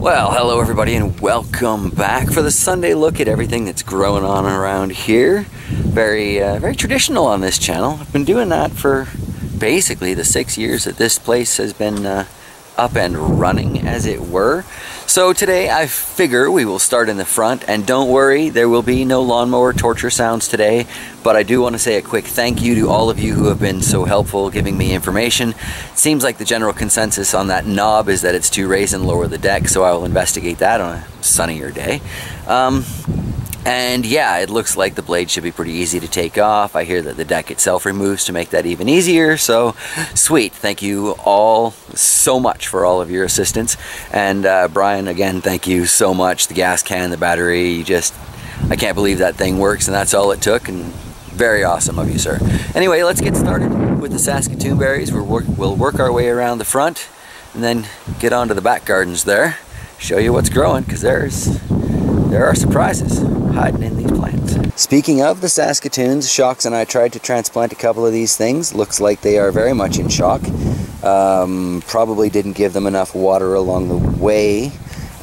Well, hello everybody and welcome back for the Sunday look at everything that's growing on around here. Very traditional on this channel. I've been doing that for basically the 6 years that this place has been up and running, as it were. So today I figure we will start in the front, and don't worry, there will be no lawnmower torture sounds today, but I do want to say a quick thank you to all of you who have been so helpful giving me information. It seems like the general consensus on that knob is that it's to raise and lower the deck, so I will investigate that on a sunnier day. And yeah, it looks like the blade should be pretty easy to take off. I hear that the deck itself removes to make that even easier, so sweet. Thank you all so much for all of your assistance. And Brian, again, thank you so much. The gas can, the battery, I can't believe that thing works, and that's all it took, and very awesome of you, sir. Anyway, let's get started with the Saskatoon berries. We'll work our way around the front and then get onto the back gardens there, show you what's growing, because there are surprises hiding in these plants. Speaking of the Saskatoons, Shocks and I tried to transplant a couple of these things. Looks like they are very much in shock. Probably didn't give them enough water along the way,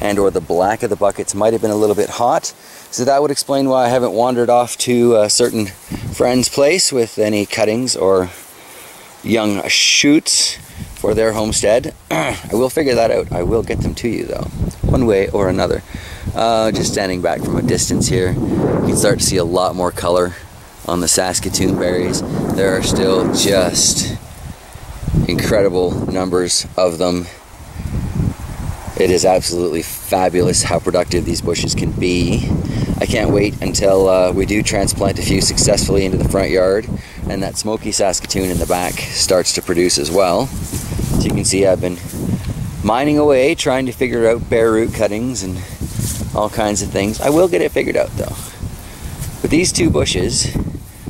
and or the black of the buckets might have been a little bit hot. So that would explain why I haven't wandered off to a certain friend's place with any cuttings or young shoots for their homestead. I will figure that out. I will get them to you though, one way or another. Just standing back from a distance here, you can start to see a lot more color on the Saskatoon berries. There are still just incredible numbers of them. It is absolutely fabulous how productive these bushes can be. I can't wait until we do transplant a few successfully into the front yard, and that smoky Saskatoon in the back starts to produce as well. So you can see I've been mining away trying to figure out bare root cuttings and all kinds of things. I will get it figured out though. But these two bushes,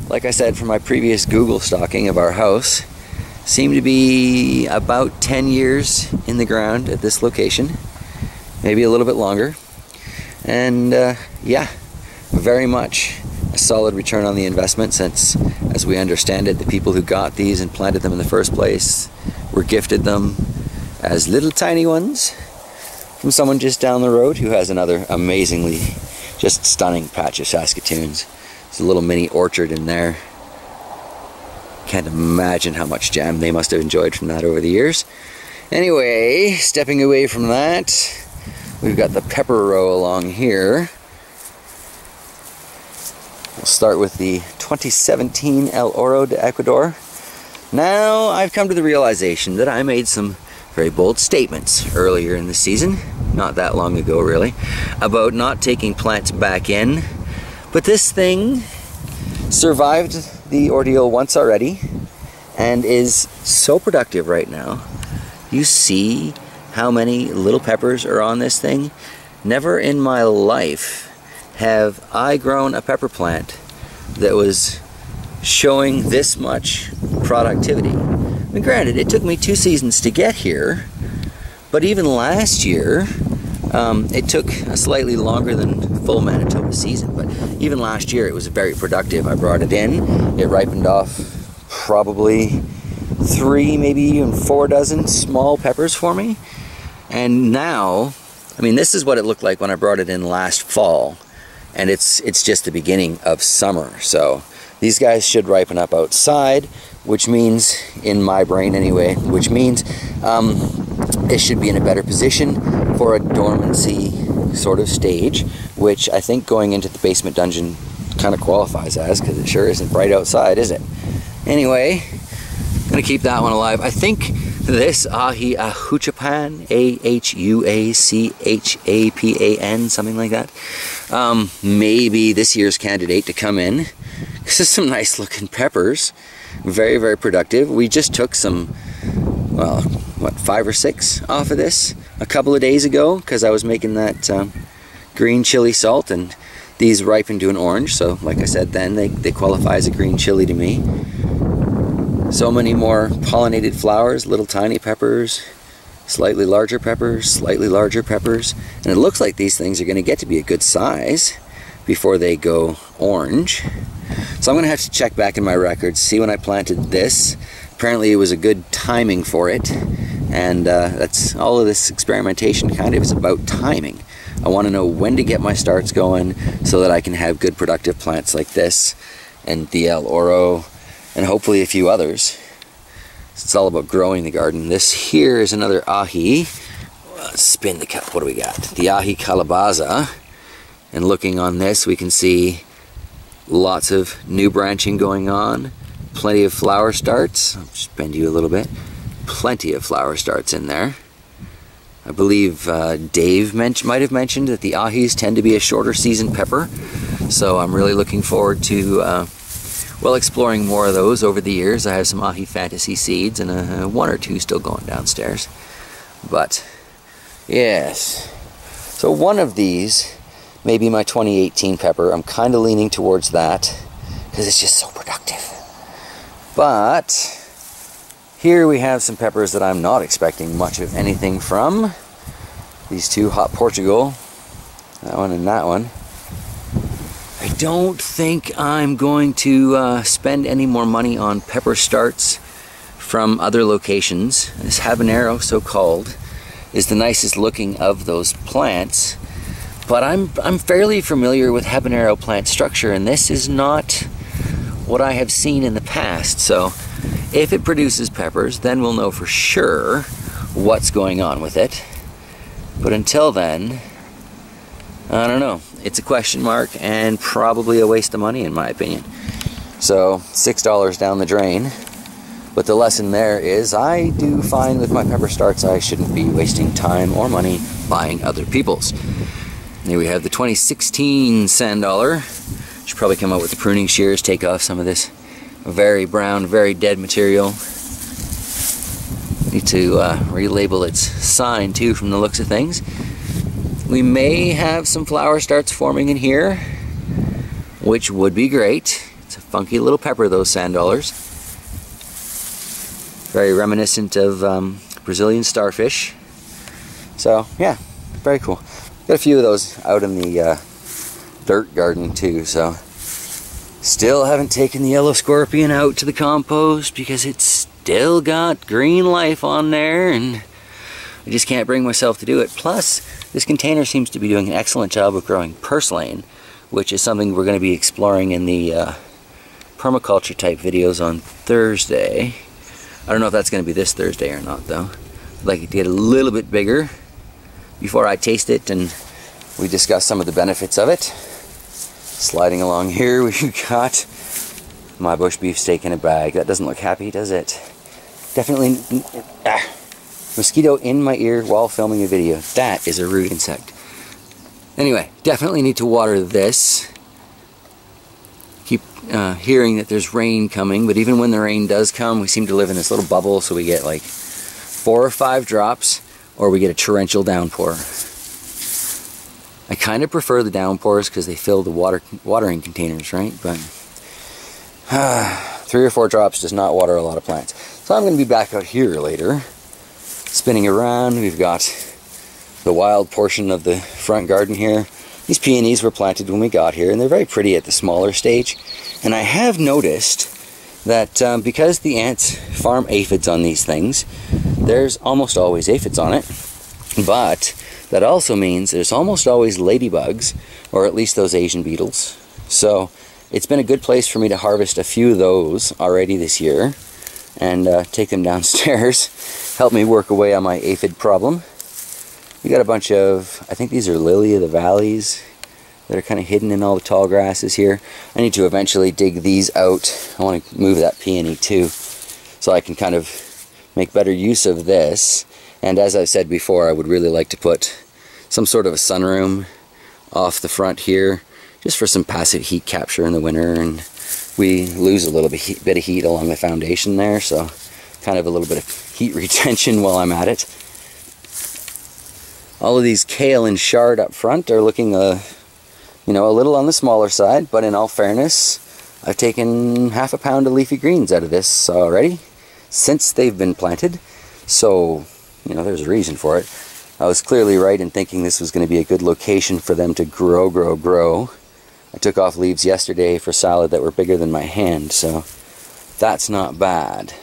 like I said from my previous Google stalking of our house, seem to be about 10 years in the ground at this location, maybe a little bit longer. And yeah, very much a solid return on the investment, since, as we understand it, the people who got these and planted them in the first place were gifted them as little tiny ones from someone just down the road who has another amazingly just stunning patch of Saskatoons. There's a little mini orchard in there. Can't imagine how much jam they must have enjoyed from that over the years. Anyway, stepping away from that, we've got the pepper row along here. We'll start with the 2017 El Oro de Ecuador. Now, I've come to the realization that I made some very bold statements earlier in the season, not that long ago really, about not taking plants back in. But this thing survived the ordeal once already and is so productive right now. You see how many little peppers are on this thing? Never in my life have I grown a pepper plant that was showing this much productivity. I mean, granted, it took me 2 seasons to get here, but even last year, it took a slightly longer than full Manitoba season, but even last year it was very productive. I brought it in, it ripened off probably 3, maybe even 4 dozen small peppers for me. And now, I mean, this is what it looked like when I brought it in last fall, and it's just the beginning of summer. So these guys should ripen up outside, which means, in my brain anyway, which means it should be in a better position for a dormancy sort of stage, which I think going into the basement dungeon kind of qualifies as, because it sure isn't bright outside, is it? Anyway, I'm going to keep that one alive. I think this Ahi Ahuchapan, A-H-U-A-C-H-A-P-A-N, something like that, maybe this year's candidate to come in. This is some nice looking peppers. Very, very productive. We just took some, well, what, 5 or 6 off of this a couple of days ago, because I was making that green chili salt, and these ripened to an orange. So like I said then, they qualify as a green chili to me. So many more pollinated flowers, little tiny peppers, slightly larger peppers, slightly larger peppers. And it looks like these things are going to get to be a good size before they go orange. So I'm going to have to check back in my records, see when I planted this. Apparently it was a good timing for it, And that's all of this experimentation kind of is about timing. I want to know when to get my starts going so that I can have good productive plants like this and the El Oro and hopefully a few others. It's all about growing the garden. This here is another ahi. Spin the cup. What do we got? The ahi calabaza. And looking on this, we can see lots of new branching going on. Plenty of flower starts. I'll just bend you a little bit. Plenty of flower starts in there. I believe Dave might have mentioned that the ahis tend to be a shorter season pepper, so I'm really looking forward to well, exploring more of those over the years. I have some ahi fantasy seeds and one or two still going downstairs. But yes, so one of these may be my 2018 pepper. I'm kind of leaning towards that because it's just so productive. But here we have some peppers that I'm not expecting much of anything from. These two, Hot Portugal, that one and that one. I don't think I'm going to spend any more money on pepper starts from other locations. This habanero, so-called, is the nicest looking of those plants. But I'm fairly familiar with habanero plant structure, and this is not what I have seen in the past. So if it produces peppers, then we'll know for sure what's going on with it. But until then, I don't know. It's a question mark and probably a waste of money in my opinion. So $6 down the drain. But the lesson there is I do find with my pepper starts I shouldn't be wasting time or money buying other people's. Here we have the 2016 sand dollar. Should probably come out with the pruning shears, take off some of this very brown, very dead material. Need to relabel its sign too from the looks of things. We may have some flower starts forming in here, which would be great. It's a funky little pepper, those sand dollars. Very reminiscent of Brazilian starfish. So yeah, very cool. Got a few of those out in the dirt garden too, so still haven't taken the yellow scorpion out to the compost because it's still got green life on there and I just can't bring myself to do it. Plus, this container seems to be doing an excellent job of growing purslane, which is something we're going to be exploring in the permaculture type videos on Thursday. I don't know if that's going to be this Thursday or not though. I'd like it to get a little bit bigger before I taste it and we discuss some of the benefits of it. Sliding along here, we've got my bush beef steak in a bag. That doesn't look happy, does it? Definitely, mosquito in my ear while filming a video. That is a rude insect. Anyway, definitely need to water this. Keep hearing that there's rain coming, but even when the rain does come, we seem to live in this little bubble, so we get like 4 or 5 drops, or we get a torrential downpour. I kind of prefer the downpours because they fill the watering containers, right? But 3 or 4 drops does not water a lot of plants. So I'm going to be back out here later, spinning around. We've got the wild portion of the front garden here. These peonies were planted when we got here, and they're very pretty at the smaller stage. And I have noticed that because the ants farm aphids on these things, there's almost always aphids on it. But that also means there's almost always ladybugs, or at least those Asian beetles. So it's been a good place for me to harvest a few of those already this year and take them downstairs, help me work away on my aphid problem. We got a bunch of, I think these are lily of the valleys that are kind of hidden in all the tall grasses here. I need to eventually dig these out. I want to move that peony too, so I can kind of make better use of this. And as I've said before, I would really like to put some sort of a sunroom off the front here, just for some passive heat capture in the winter, and we lose a little bit of heat along the foundation there, so kind of a little bit of heat retention while I'm at it. All of these kale and chard up front are looking you know, a little on the smaller side, but in all fairness, I've taken half a pound of leafy greens out of this already since they've been planted. So, you know, there's a reason for it. I was clearly right in thinking this was going to be a good location for them to grow. I took off leaves yesterday for salad that were bigger than my hand, so that's not bad.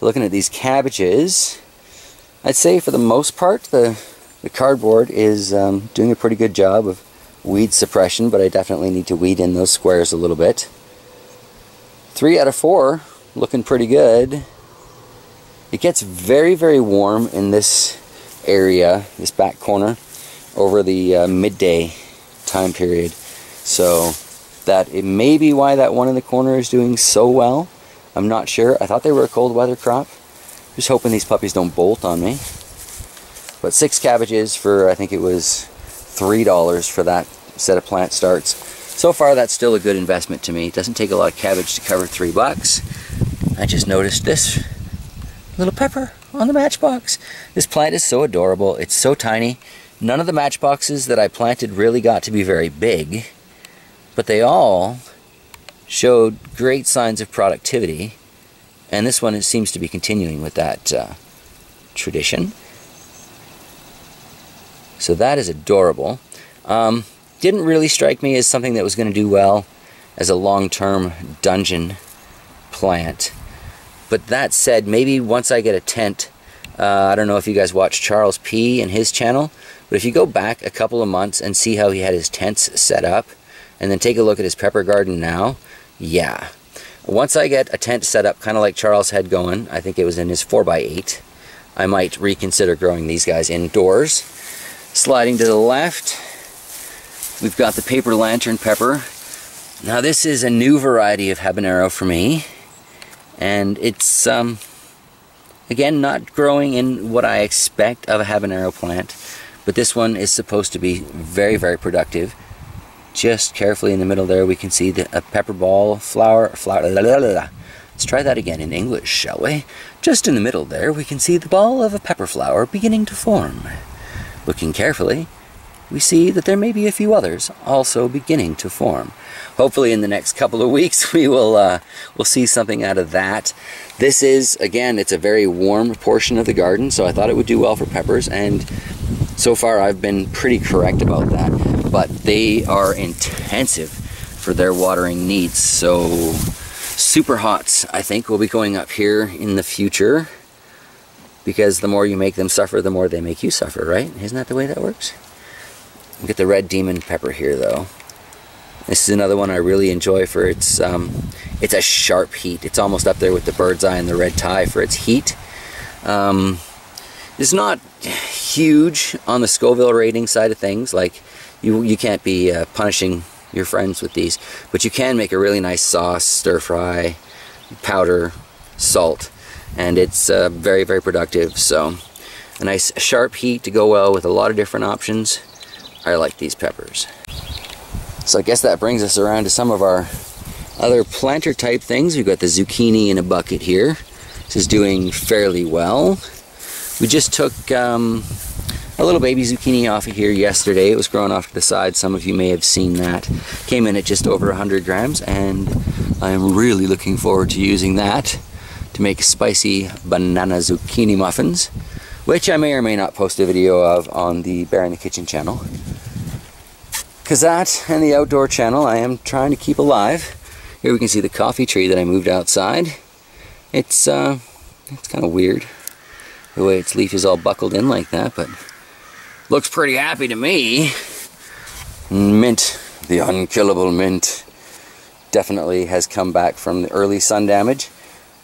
Looking at these cabbages, I'd say for the most part the cardboard is doing a pretty good job of weed suppression, but I definitely need to weed in those squares a little bit. 3 out of 4, looking pretty good. It gets very, very warm in this area, this back corner, over the midday time period. So that it may be why that one in the corner is doing so well. I'm not sure. I thought they were a cold weather crop. Just hoping these puppies don't bolt on me. But 6 cabbages for, I think it was $3 for that set of plant starts. So far that's still a good investment to me. It doesn't take a lot of cabbage to cover $3. I just noticed this little pepper on the matchbox. This plant is so adorable. It's so tiny. None of the matchboxes that I planted really got to be very big, but they all showed great signs of productivity, and this one seems to be continuing with that tradition. So that is adorable. Didn't really strike me as something that was going to do well as a long-term dungeon plant. But that said, maybe once I get a tent, I don't know if you guys watch Charles P. and his channel, but if you go back a couple of months and see how he had his tents set up, and then take a look at his pepper garden now, yeah. Once I get a tent set up, kind of like Charles had going, I think it was in his 4x8, I might reconsider growing these guys indoors. Sliding to the left, we've got the paper lantern pepper. Now this is a new variety of habanero for me, and it's again not growing in what I expect of a habanero plant, but this one is supposed to be very, very productive. Just carefully in the middle there we can see a pepper ball flower. Let's try that again in English, shall we? Just in the middle there we can see the ball of a pepper flower beginning to form. Looking carefully, we see that there may be a few others also beginning to form. Hopefully in the next couple of weeks we'll see something out of that. This is, again, it's a very warm portion of the garden, so I thought it would do well for peppers, and so far I've been pretty correct about that. But they are intensive for their watering needs, so super hots I think will be going up here in the future, because the more you make them suffer, the more they make you suffer, right? Isn't that the way that works? Get the red demon pepper here though. This is another one I really enjoy for its a sharp heat. It's almost up there with the bird's eye and the red tie for its heat. It's not huge on the Scoville rating side of things. Like you can't be punishing your friends with these, but you can make a really nice sauce, stir fry, powder, salt, and it's very, very productive. So a nice sharp heat to go well with a lot of different options. I like these peppers. So I guess that brings us around to some of our other planter type things. We've got the zucchini in a bucket here. This is doing fairly well. We just took a little baby zucchini off of here yesterday. It was growing off to the side. Some of you may have seen that. Came in at just over 100 grams, and I'm really looking forward to using that to make spicy banana zucchini muffins, which I may or may not post a video of on the Bear in the Kitchen channel. Because that and the outdoor channel I am trying to keep alive. Here we can see the coffee tree that I moved outside. It's kind of weird the way its leaf is all buckled in like that, but looks pretty happy to me. Mint, the unkillable mint, definitely has come back from the early sun damage,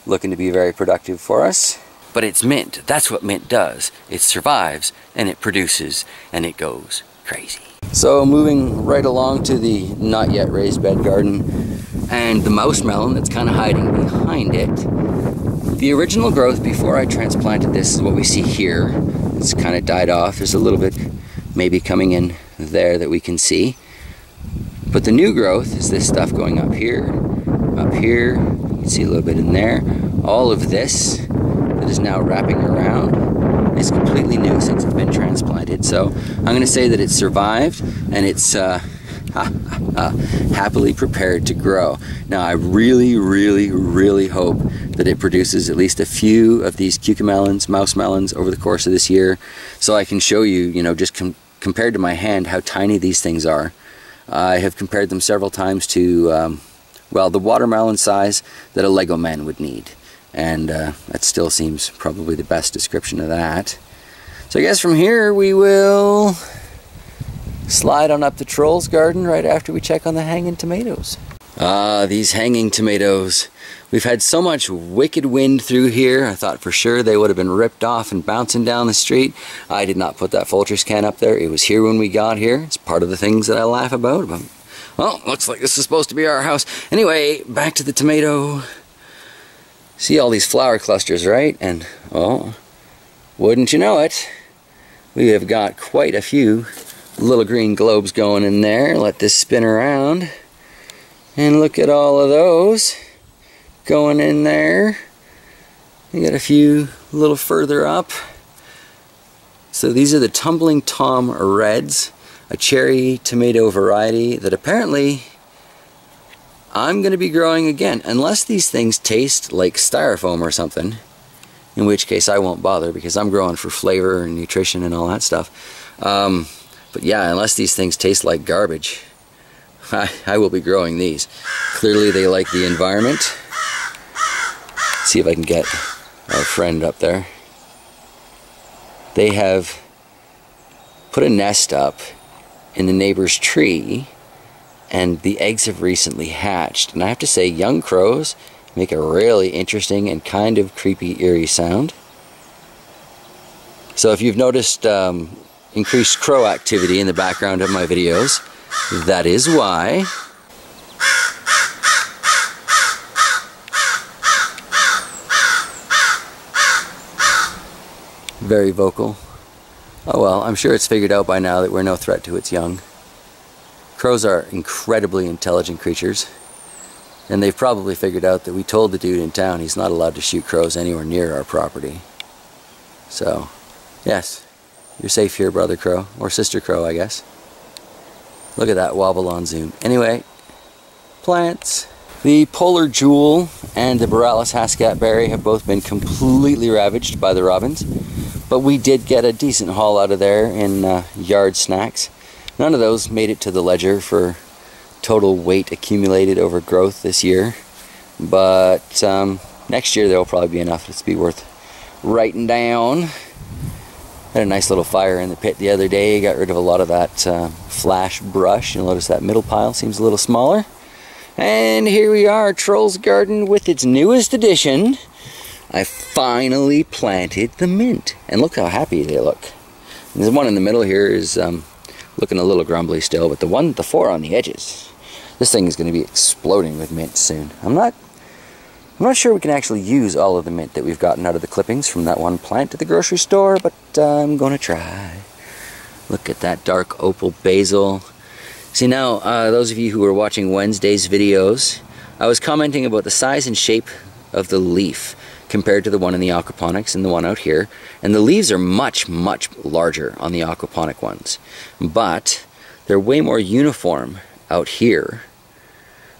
looking to be very productive for us. But it's mint. That's what mint does. It survives, and it produces, and it goes crazy. So moving right along to the not yet raised bed garden and the mouse melon that's kind of hiding behind it. The original growth before I transplanted this is what we see here. It's kind of died off. There's a little bit maybe coming in there that we can see. But the new growth is this stuff going up here. Up here, you can see a little bit in there. All of this that is now wrapping around is completely new since it's been transplanted. So I'm going to say that it's survived, and it's happily prepared to grow. Now I really, really, really hope that it produces at least a few of these cucamelons, mouse melons over the course of this year, so I can show you, you know, just compared to my hand, how tiny these things are. I have compared them several times to, well, the watermelon size that a Lego man would need. And that still seems probably the best description of that. So I guess from here we will slide on up to Troll's garden right after we check on the hanging tomatoes. Ah, these hanging tomatoes. We've had so much wicked wind through here. I thought for sure they would have been ripped off and bouncing down the street. I did not put that Folgers can up there. It was here when we got here. It's part of the things that I laugh about. But, well, looks like this is supposed to be our house. Anyway, back to the tomato. See all these flower clusters, right? And, oh, wouldn't you know it, we have got quite a few little green globes going in there. Let this spin around. And look at all of those going in there. You got a few a little further up. So these are the Tumbling Tom Reds, a cherry tomato variety that apparently I'm going to be growing again, unless these things taste like styrofoam or something, in which case I won't bother because I'm growing for flavor and nutrition and all that stuff. But yeah, unless these things taste like garbage, I will be growing these. Clearly they like the environment. See if I can get our friend up there. They have put a nest up in the neighbor's tree, and the eggs have recently hatched. And I have to say, young crows make a really interesting and kind of creepy, eerie sound. So if you've noticed increased crow activity in the background of my videos, that is why. Very vocal. Oh well, I'm sure it's figured out by now that we're no threat to its young. Crows are incredibly intelligent creatures, and they've probably figured out that we told the dude in town he's not allowed to shoot crows anywhere near our property. So, yes, you're safe here, brother crow, or sister crow, I guess. Look at that wobble on zoom. Anyway, plants. The polar jewel and the Borealis hascat berry have both been completely ravaged by the robins, but we did get a decent haul out of there in yard snacks. None of those made it to the ledger for total weight accumulated over growth this year, but next year there will probably be enough to be worth writing down. Had a nice little fire in the pit the other day, got rid of a lot of that flash brush. You'll notice that middle pile seems a little smaller. And here we are, Troll's garden with its newest addition. I finally planted the mint, and look how happy they look. And the one in the middle here is looking a little grumbly still, but the four on the edges, this thing is going to be exploding with mint soon. I'm not sure we can actually use all of the mint that we've gotten out of the clippings from that one plant at the grocery store, but I'm going to try. Look at that dark opal basil. See now, those of you who were watching Wednesday's videos, I was commenting about the size and shape of the leaf compared to the one in the aquaponics and the one out here. And the leaves are much, much larger on the aquaponic ones. But they're way more uniform out here.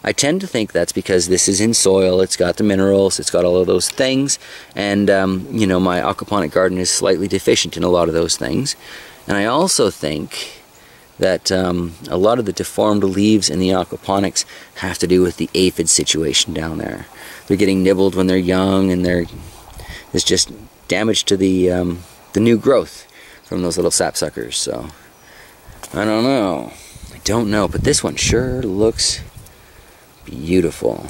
I tend to think that's because this is in soil, it's got the minerals, it's got all of those things, and you know, my aquaponic garden is slightly deficient in a lot of those things. And I also think that a lot of the deformed leaves in the aquaponics have to do with the aphid situation down there. They're getting nibbled when they're young, and there's just damage to the new growth from those little sapsuckers. So I don't know, but this one sure looks beautiful.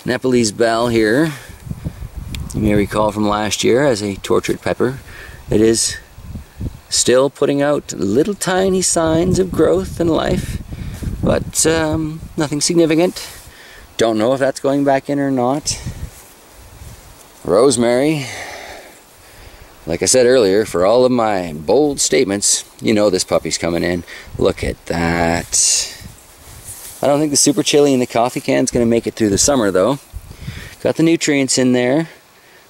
Nepalese bell here, you may recall from last year, as a tortured pepper. It is still putting out little tiny signs of growth and life, but nothing significant. Don't know if that's going back in or not. Rosemary, like I said earlier, for all of my bold statements, you know this puppy's coming in. Look at that. I don't think the super chili in the coffee can is going to make it through the summer though. Got the nutrients in there.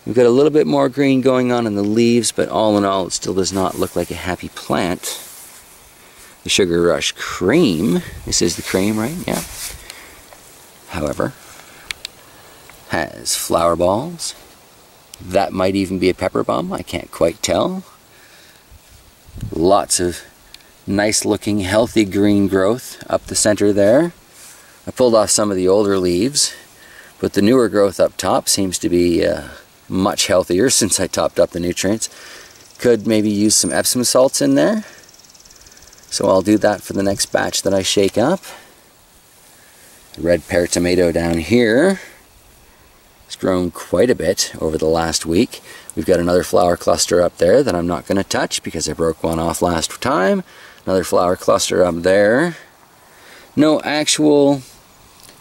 We've got a little bit more green going on in the leaves, but all in all it still does not look like a happy plant. The Sugar Rush cream, this is the cream, right? Yeah. However, has flower balls. That might even be a pepper balm, I can't quite tell. Lots of nice looking healthy green growth up the center there. I pulled off some of the older leaves, but the newer growth up top seems to be much healthier since I topped up the nutrients. Could maybe use some Epsom salts in there. So I'll do that for the next batch that I shake up. Red pear tomato down here. It's grown quite a bit over the last week. We've got another flower cluster up there that I'm not going to touch because I broke one off last time. Another flower cluster up there. No actual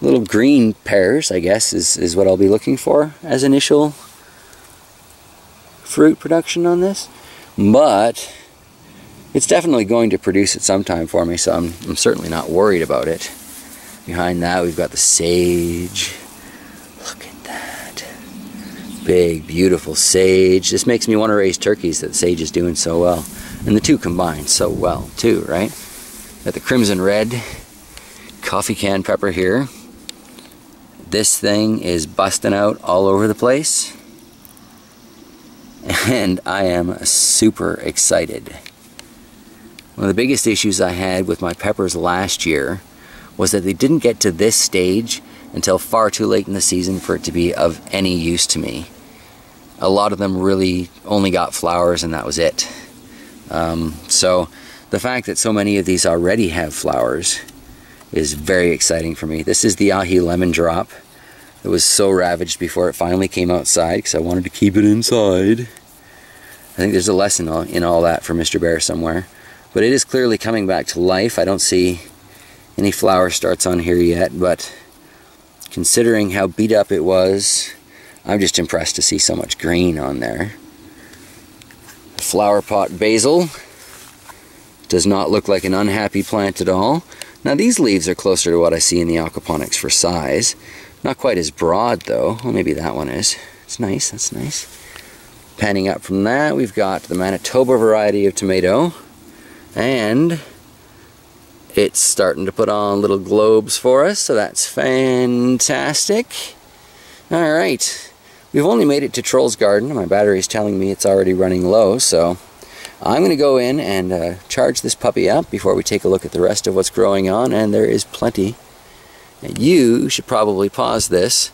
little green pears, I guess, is what I'll be looking for as initial fruit production on this. But it's definitely going to produce at some time for me, so I'm certainly not worried about it. Behind that we've got the sage. Look at that. Big, beautiful sage. This makes me want to raise turkeys that the sage is doing so well. And the two combine so well too, right? Got the crimson red coffee can pepper here. This thing is busting out all over the place. And I am super excited. One of the biggest issues I had with my peppers last year was that they didn't get to this stage until far too late in the season for it to be of any use to me. A lot of them really only got flowers and that was it. So the fact that so many of these already have flowers is very exciting for me. This is the ahi lemon drop. It was so ravaged before it finally came outside because I wanted to keep it inside. I think there's a lesson in all that for Mr. Bear somewhere. But it is clearly coming back to life. I don't see any flower starts on here yet, but considering how beat up it was, I'm just impressed to see so much green on there. Flower pot basil does not look like an unhappy plant at all. Now these leaves are closer to what I see in the aquaponics for size. Not quite as broad though. Well, maybe that one is. It's nice, that's nice. Panning up from that, we've got the Manitoba variety of tomato. And it's starting to put on little globes for us, so that's fantastic. Alright, we've only made it to Troll's Garden. My battery's telling me it's already running low, so I'm going to go in and charge this puppy up before we take a look at the rest of what's growing on, and there is plenty. And you should probably pause this,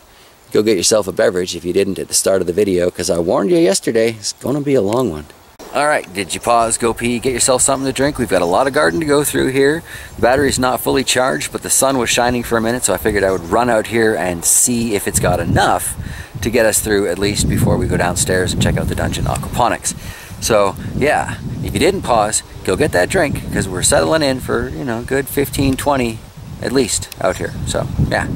go get yourself a beverage if you didn't at the start of the video, because I warned you yesterday, it's going to be a long one. Alright, did you pause, go pee, get yourself something to drink? We've got a lot of garden to go through here. The battery's not fully charged, but the sun was shining for a minute, so I figured I would run out here and see if it's got enough to get us through at least before we go downstairs and check out the dungeon aquaponics. So, yeah, if you didn't pause, go get that drink, because we're settling in for, you know, good 15, 20 at least out here. So, yeah,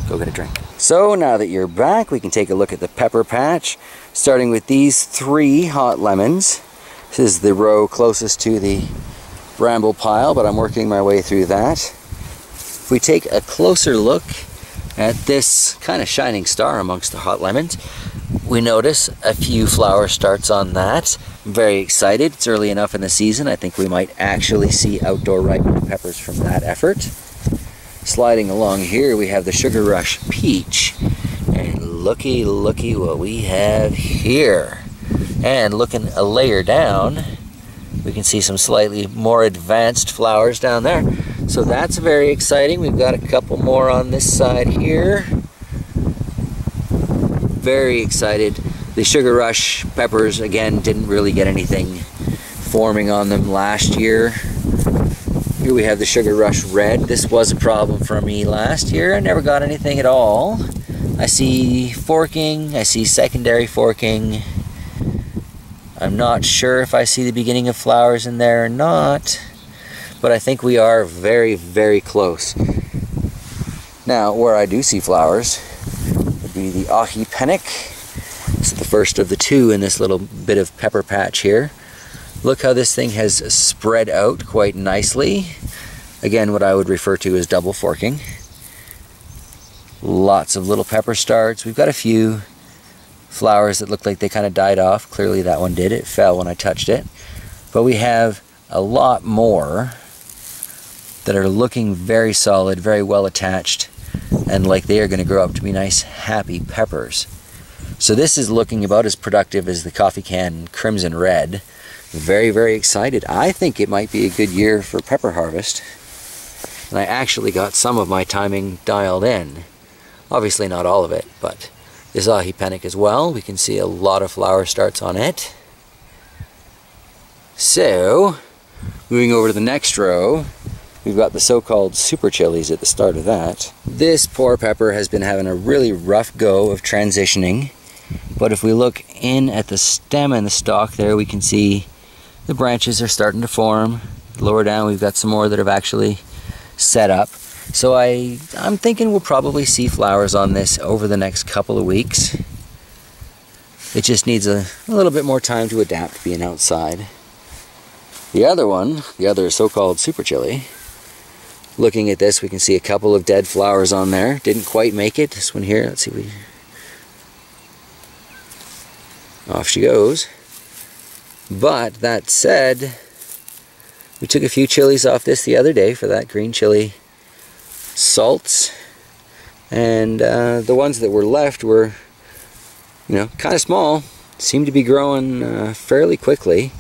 go get a drink. So, now that you're back, we can take a look at the pepper patch, starting with these 3 hot lemons. This is the row closest to the bramble pile, but I'm working my way through that. If we take a closer look at this kind of shining star amongst the hot lemons, we notice a few flower starts on that. I'm very excited. It's early enough in the season. I think we might actually see outdoor ripened peppers from that effort. Sliding along here, we have the Sugar Rush Peach. And looky what we have here. And looking a layer down, we can see some slightly more advanced flowers down there. So that's very exciting. We've got a couple more on this side here. Very excited. The Sugar Rush peppers, again, didn't really get anything forming on them last year. Here we have the Sugar Rush Red. This was a problem for me last year. I never got anything at all. I see forking, I see secondary forking. I'm not sure if I see the beginning of flowers in there or not, but I think we are very, very close. Now, where I do see flowers would be the aquaponic. This is the first of the 2 in this little bit of pepper patch here. Look how this thing has spread out quite nicely. Again, what I would refer to as double forking. Lots of little pepper starts. We've got a few flowers that look like they kind of died off. Clearly that one did. It fell when I touched it. But we have a lot more that are looking very solid, very well attached, and like they are going to grow up to be nice, happy peppers. So this is looking about as productive as the coffee can Crimson Red. Very, very excited. I think it might be a good year for pepper harvest. And I actually got some of my timing dialed in. Obviously not all of it, but this aquaponic as well. We can see a lot of flower starts on it. So, moving over to the next row, we've got the so-called super chilies at the start of that. This poor pepper has been having a really rough go of transitioning, but if we look in at the stem and the stalk there, we can see the branches are starting to form. Lower down, we've got some more that have actually set up. So I'm thinking we'll probably see flowers on this over the next couple of weeks. It just needs a little bit more time to adapt being outside. The other one, the other so-called super chili, looking at this, we can see a couple of dead flowers on there. Didn't quite make it. This one here, let's see. Off she goes. But that said, we took a few chilies off this the other day for that green chili salts. And the ones that were left were, you know, kind of small. Seem to be growing fairly quickly.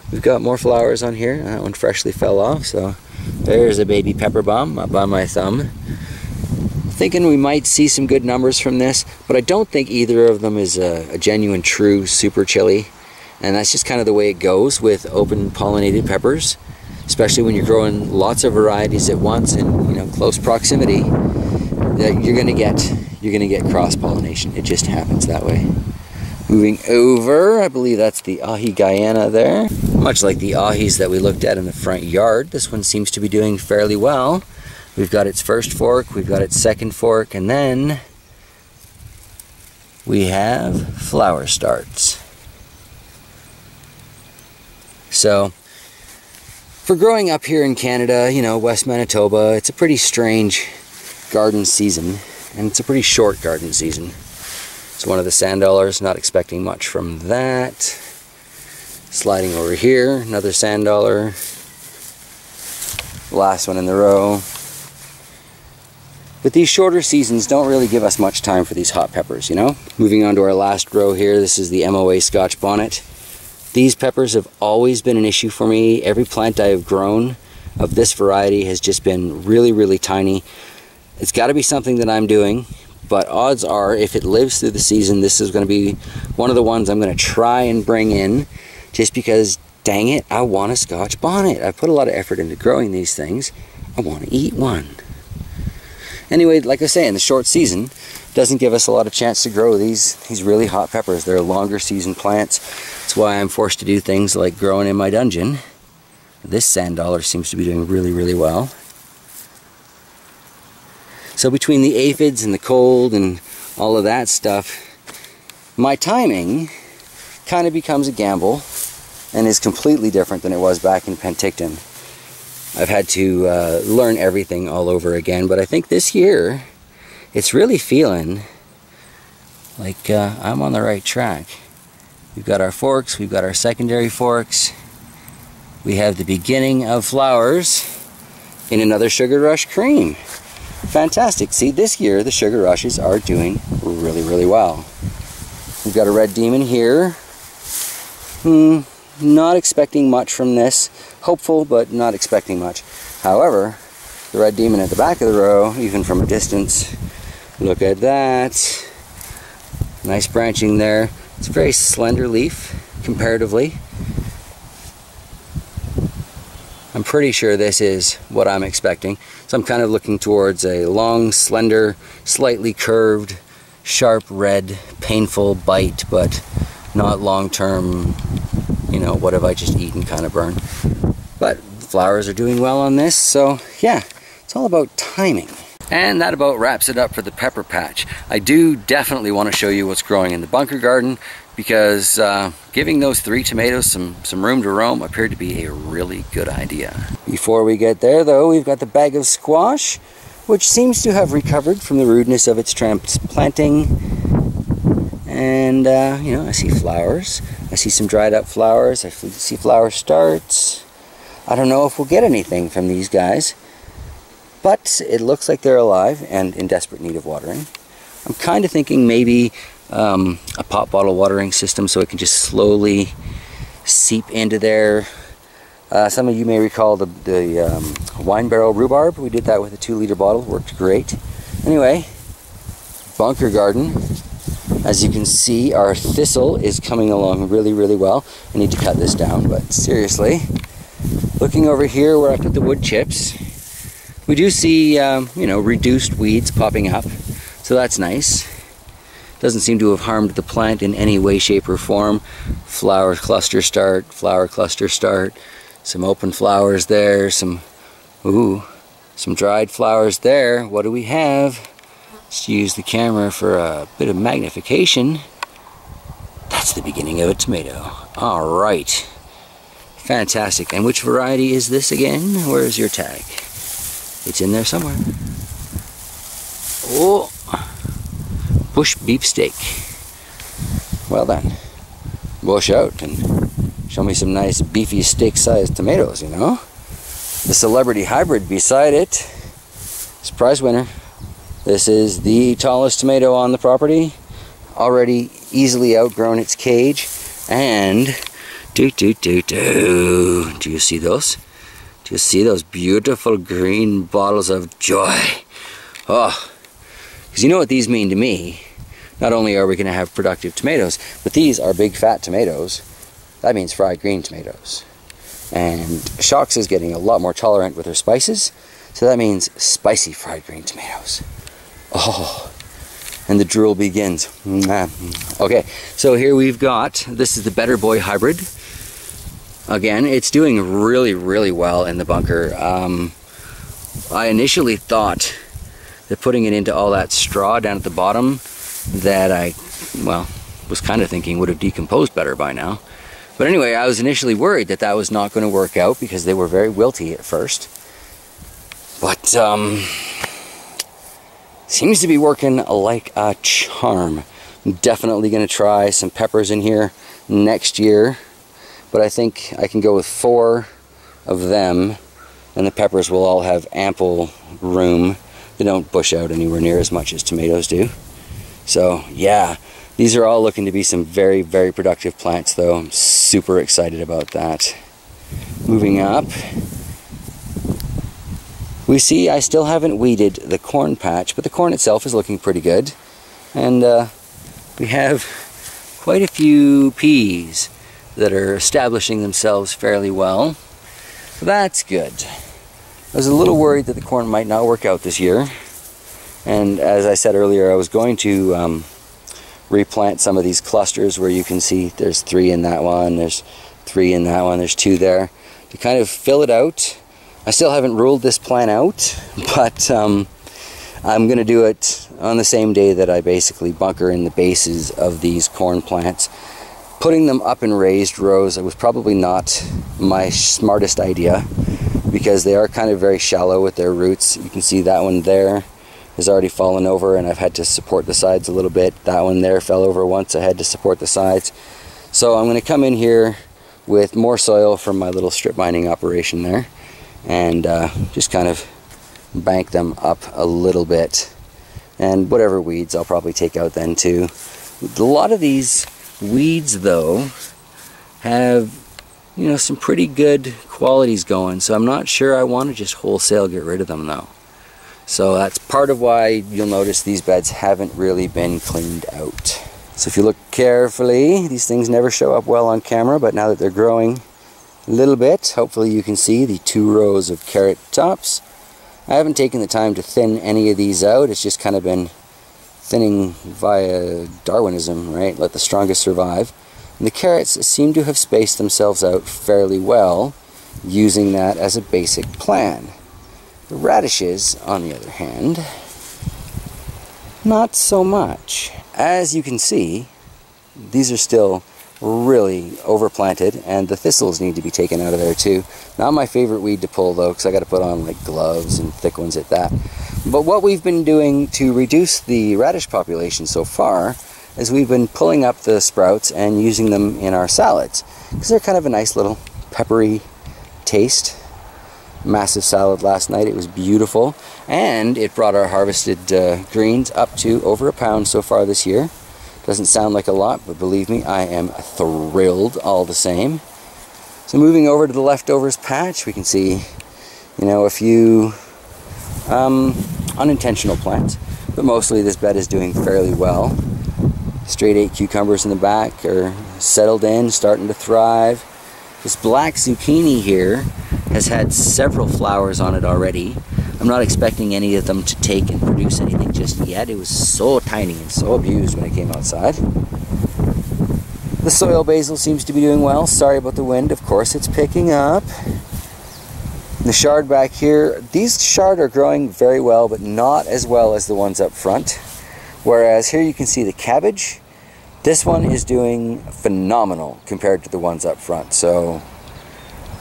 We've got more flowers on here. That one freshly fell off, so there's a baby pepper bomb up on my thumb. Thinking we might see some good numbers from this, but I don't think either of them is a genuine true super chili. And that's just kind of the way it goes with open pollinated peppers, especially when you're growing lots of varieties at once in, you know, close proximity. You're gonna get cross pollination. It just happens that way. Moving over, I believe that's the Ahi Guyana there. Much like the Ahis that we looked at in the front yard, this one seems to be doing fairly well. We've got its first fork, we've got its second fork, and then we have flower starts. So, for growing up here in Canada, you know, West Manitoba, it's a pretty strange garden season, and it's a pretty short garden season. It's one of the sand dollars, not expecting much from that. Sliding over here, another sand dollar. Last one in the row. But these shorter seasons don't really give us much time for these hot peppers, you know? Moving on to our last row here, this is the MOA Scotch Bonnet. These peppers have always been an issue for me. Every plant I have grown of this variety has just been really, really tiny. It's got to be something that I'm doing. But odds are, if it lives through the season, this is going to be one of the ones I'm going to try and bring in, just because, dang it, I want a Scotch bonnet. I've put a lot of effort into growing these things. I want to eat one. Anyway, like I say, in the short season, doesn't give us a lot of chance to grow these really hot peppers. They're longer season plants. That's why I'm forced to do things like growing in my dungeon. This sand dollar seems to be doing really, really well. So between the aphids and the cold and all of that stuff, my timing kind of becomes a gamble and is completely different than it was back in Penticton. I've had to learn everything all over again, but I think this year it's really feeling like I'm on the right track. We've got our forks, we've got our secondary forks, we have the beginning of flowers in another Sugar Rush cream. Fantastic. See, this year the Sugar Rushes are doing really, really well. We've got a red demon here. Not expecting much from this. Hopeful, but not expecting much. However, the red demon at the back of the row, even from a distance, look at that. Nice branching there. It's a very slender leaf, comparatively. I'm pretty sure this is what I'm expecting. So I'm kind of looking towards a long, slender, slightly curved, sharp red, painful bite, but not long-term, you know, what have I just eaten kind of burn. But flowers are doing well on this, so yeah, it's all about timing. And that about wraps it up for the pepper patch. I do definitely want to show you what's growing in the bunker garden, because giving those 3 tomatoes some room to roam appeared to be a really good idea. Before we get there though, we've got the bag of squash, which seems to have recovered from the rudeness of its transplanting. And you know, I see flowers. I see some dried up flowers. I see flower starts. I don't know if we'll get anything from these guys, but it looks like they're alive and in desperate need of watering. I'm kind of thinking maybe a pop bottle watering system so it can just slowly seep into there. Some of you may recall the wine barrel rhubarb. We did that with a 2-liter bottle. Worked great. Anyway, bunker garden. As you can see, our thistle is coming along really, really well. I need to cut this down, but seriously, looking over here where I put the wood chips, we do see, you know, reduced weeds popping up, so that's nice. Doesn't seem to have harmed the plant in any way, shape, or form. Flower cluster start, some open flowers there, some dried flowers there. What do we have? Let's use the camera for a bit of magnification. That's the beginning of a tomato. All right. Fantastic. And which variety is this again? Where's your tag? It's in there somewhere. Oh, bush beefsteak. Well done. Bush out and show me some nice beefy steak-sized tomatoes, you know? The celebrity hybrid beside it. Surprise winner. This is the tallest tomato on the property. Already easily outgrown its cage. And do you see those? Do you see those beautiful green bottles of joy? Oh, because you know what these mean to me. Not only are we going to have productive tomatoes, but these are big fat tomatoes. That means fried green tomatoes. And Shox is getting a lot more tolerant with her spices, so that means spicy fried green tomatoes. Oh, and the drool begins. Okay, so here we've got, this is the Better Boy hybrid. Again, it's doing really, really well in the bunker. I initially thought that putting it into all that straw down at the bottom that I, well, was kind of thinking would have decomposed better by now. But anyway, I was initially worried that that was not going to work out because they were very wilty at first. But, seems to be working like a charm. I'm definitely going to try some peppers in here next year. But I think I can go with 4 of them, and the peppers will all have ample room. They don't bush out anywhere near as much as tomatoes do. So, yeah, these are all looking to be some very, very productive plants, though. I'm super excited about that. Moving up, we see I still haven't weeded the corn patch, but the corn itself is looking pretty good. And we have quite a few peas that are establishing themselves fairly well. So that's good. I was a little worried that the corn might not work out this year. And as I said earlier, I was going to replant some of these clusters where you can see there's 3 in that one, there's 3 in that one, there's 2 there, to kind of fill it out. I still haven't ruled this plan out, but I'm going to do it on the same day that I basically bunker in the bases of these corn plants. Putting them up in raised rows was probably not my smartest idea because they are kind of very shallow with their roots. You can see that one there has already fallen over and I've had to support the sides a little bit. That one there fell over once. I had to support the sides. So I'm going to come in here with more soil from my little strip mining operation there and just kind of bank them up a little bit. And whatever weeds I'll probably take out then too. A lot of these weeds though have, you know, some pretty good qualities going, so I'm not sure I want to just wholesale get rid of them though. So that's part of why you'll notice these beds haven't really been cleaned out. So if you look carefully, these things never show up well on camera, but now that they're growing a little bit, hopefully you can see the 2 rows of carrot tops. I haven't taken the time to thin any of these out. It's just kind of been thinning via Darwinism, right? Let the strongest survive. And the carrots seem to have spaced themselves out fairly well, using that as a basic plan. The radishes, on the other hand, not so much. As you can see, these are still really overplanted, and the thistles need to be taken out of there too. Not my favorite weed to pull though, because I got to put on like gloves and thick ones at that. But what we've been doing to reduce the radish population so far is we've been pulling up the sprouts and using them in our salads, because they're kind of a nice little peppery taste. Massive salad last night, it was beautiful, and it brought our harvested greens up to over £1 so far this year. Doesn't sound like a lot, but believe me, I am thrilled all the same. So moving over to the leftovers patch, we can see, you know, a few unintentional plants, but mostly this bed is doing fairly well. Straight 8 cucumbers in the back are settled in, starting to thrive. This black zucchini here has had several flowers on it already. I'm not expecting any of them to take and produce anything just yet. It was so tiny and so abused when it came outside. The soil basil seems to be doing well. Sorry about the wind, of course it's picking up. The chard back here, these chard are growing very well, but not as well as the ones up front. Whereas here you can see the cabbage. This one is doing phenomenal compared to the ones up front. So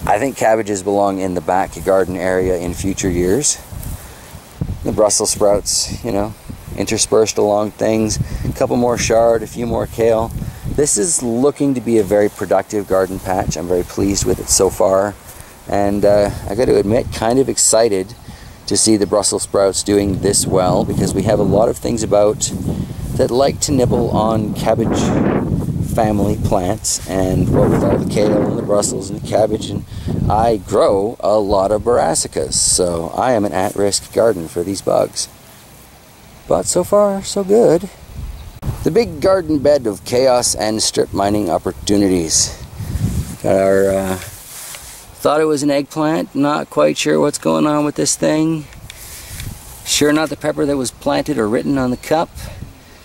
I think cabbages belong in the back garden area in future years. The Brussels sprouts, you know, interspersed along things. A couple more chard, a few more kale. This is looking to be a very productive garden patch. I'm very pleased with it so far. And I got to admit, kind of excited to see the Brussels sprouts doing this well, because we have a lot of things about that like to nibble on cabbage family plants, and what with all the kale and the Brussels and the cabbage, and I grow a lot of brassicas, so I am an at-risk garden for these bugs. But so far, so good. The big garden bed of chaos and strip mining opportunities. Got our, thought it was an eggplant, not quite sure what's going on with this thing. Sure not the pepper that was planted or written on the cup.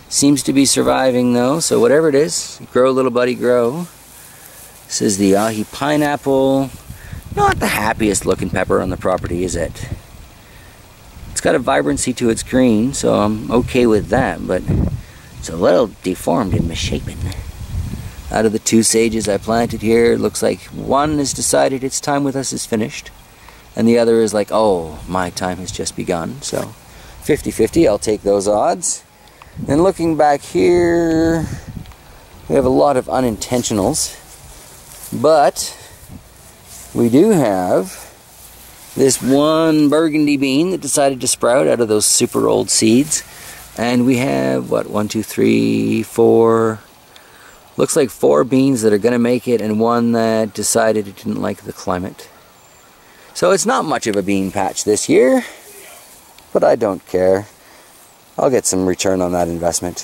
Seems to be surviving though, so whatever it is, grow little buddy grow. This is the ahi pineapple. Not the happiest looking pepper on the property, is it? It's got a vibrancy to its green, so I'm okay with that, but it's a little deformed and misshapen. Out of the 2 sages I planted here, it looks like one has decided its time with us is finished, and the other is like, oh, my time has just begun. So 50-50, I'll take those odds. And looking back here, we have a lot of unintentionals, but we do have this one burgundy bean that decided to sprout out of those super old seeds. And we have, what, 1, 2, 3, 4, looks like 4 beans that are going to make it, and one that decided it didn't like the climate. So it's not much of a bean patch this year, but I don't care. I'll get some return on that investment.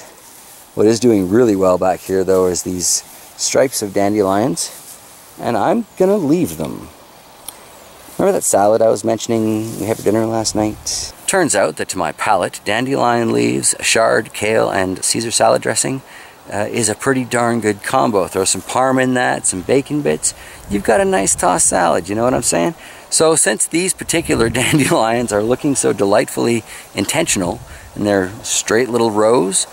What is doing really well back here though is these stripes of dandelions, and I'm gonna leave them. Remember that salad I was mentioning we had for dinner last night? Turns out that to my palate, dandelion leaves, chard, kale, and Caesar salad dressing is a pretty darn good combo. Throw some parm in that, some bacon bits, you've got a nice tossed salad, you know what I'm saying? So since these particular dandelions are looking so delightfully intentional, and they're straight little rows,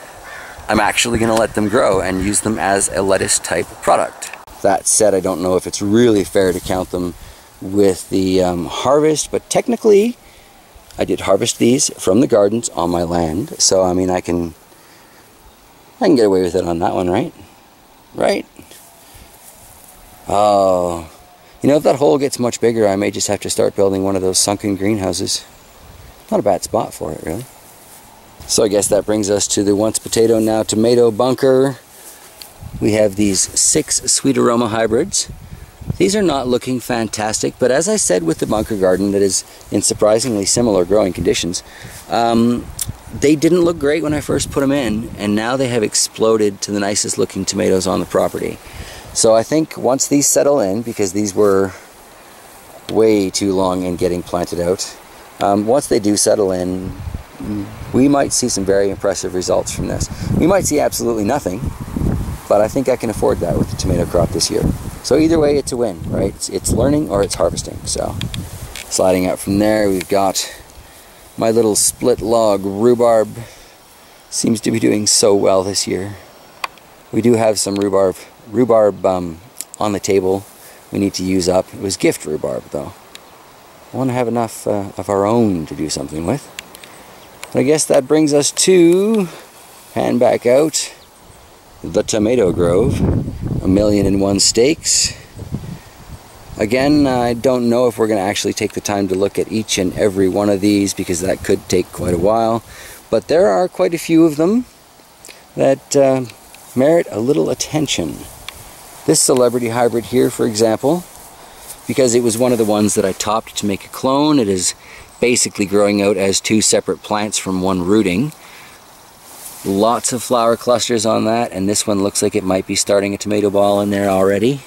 I'm actually going to let them grow and use them as a lettuce type product. That said, I don't know if it's really fair to count them with the harvest, but technically I did harvest these from the gardens on my land, so I mean I can get away with it on that one, right? Right? Oh, you know, if that hole gets much bigger, I may just have to start building one of those sunken greenhouses. Not a bad spot for it, really. So I guess that brings us to the once potato, now tomato bunker. We have these 6 sweet aroma hybrids. These are not looking fantastic, but as I said with the bunker garden that is in surprisingly similar growing conditions, they didn't look great when I first put them in, and now they have exploded to the nicest looking tomatoes on the property. So I think once these settle in, because these were way too long in getting planted out, once they do settle in, we might see some very impressive results from this. We might see absolutely nothing, but I think I can afford that with the tomato crop this year. So either way, it's a win, right? It's learning or it's harvesting. So sliding out from there, we've got my little split log rhubarb. Seems to be doing so well this year. We do have some rhubarb on the table we need to use up. It was gift rhubarb though. I want to have enough of our own to do something with. I guess that brings us to, pan back out, the tomato grove, 1,000,001 stakes. Again, I don't know if we're going to actually take the time to look at each and every one of these, because that could take quite a while, but there are quite a few of them that merit a little attention. This celebrity hybrid here, for example, because it was one of the ones that I topped to make a clone, it is basically growing out as 2 separate plants from one rooting. Lots of flower clusters on that, and this one looks like it might be starting a tomato ball in there already.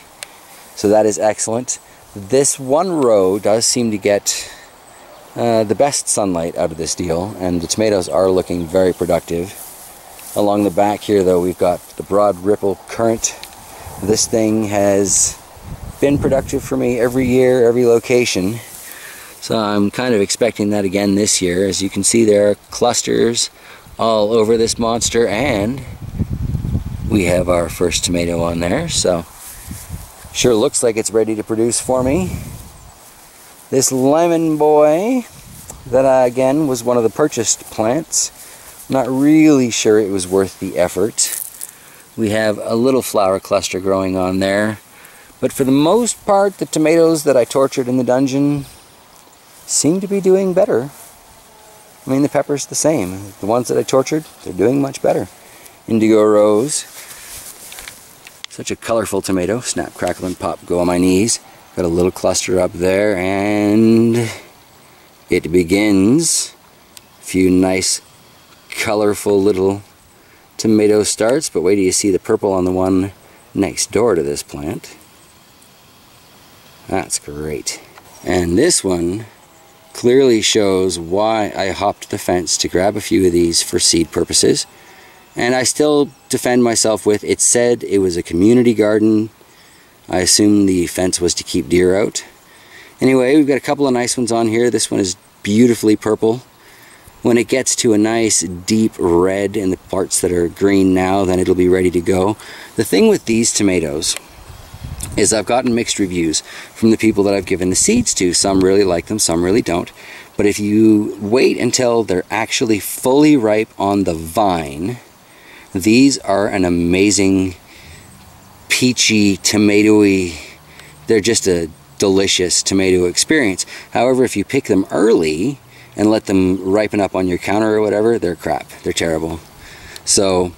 So that is excellent. This one row does seem to get the best sunlight out of this deal, and the tomatoes are looking very productive. Along the back here though, we've got the broad ripple currant. This thing has been productive for me every year, every location. So I'm kind of expecting that again this year. As you can see, there are clusters all over this monster, and we have our first tomato on there, so sure looks like it's ready to produce for me. This lemon boy that again was one of the purchased plants. I'm not really sure it was worth the effort. We have a little flower cluster growing on there, but for the most part the tomatoes that I tortured in the dungeon seem to be doing better. I mean, the pepper's the same. The ones that I tortured, they're doing much better. Indigo Rose. Such a colorful tomato. Snap, crackle, and pop. Go on my knees. Got a little cluster up there, and it begins. A few nice, colorful little tomato starts, but wait till you see the purple on the one next door to this plant. That's great. And this one clearly shows why I hopped the fence to grab a few of these for seed purposes. And I still defend myself with, it said it was a community garden. I assume the fence was to keep deer out. Anyway, we've got a couple of nice ones on here. This one is beautifully purple. When it gets to a nice deep red in the parts that are green now, then it'll be ready to go. The thing with these tomatoes is I've gotten mixed reviews from the people that I've given the seeds to. Some really like them, some really don't. But if you wait until they're actually fully ripe on the vine, these are an amazing, peachy, tomatoey, they're just a delicious tomato experience. However, if you pick them early and let them ripen up on your counter or whatever, they're crap, they're terrible. So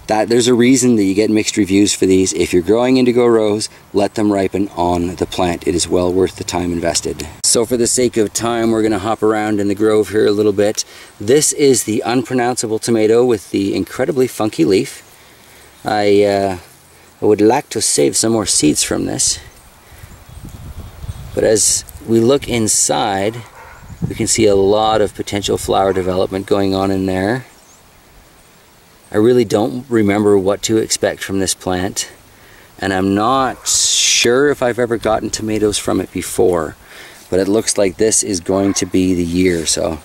there's a reason that you get mixed reviews for these. If you're growing Indigo Rose, let them ripen on the plant. It is well worth the time invested. So for the sake of time, we're going to hop around in the grove here a little bit. This is the unpronounceable tomato with the incredibly funky leaf. I would like to save some more seeds from this. But as we look inside, we can see a lot of potential flower development going on in there. I really don't remember what to expect from this plant, and I'm not sure if I've ever gotten tomatoes from it before, but it looks like this is going to be the year, so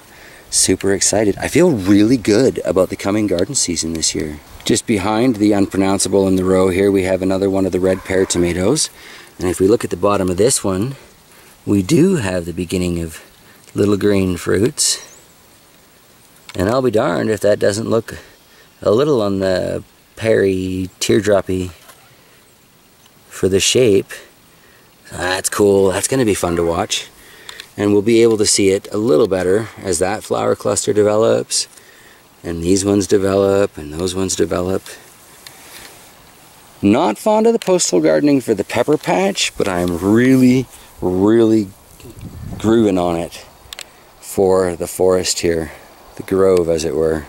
super excited. I feel really good about the coming garden season this year. Just behind the unpronounceable in the row here, we have another one of the red pear tomatoes, and if we look at the bottom of this one, we do have the beginning of little green fruits, and I'll be darned if that doesn't look a little on the peary, teardroppy for the shape. That's cool. That's going to be fun to watch. And we'll be able to see it a little better as that flower cluster develops, and these ones develop, and those ones develop. Not fond of the postal gardening for the pepper patch, but I'm really, really grooving on it for the forest here. The grove, as it were.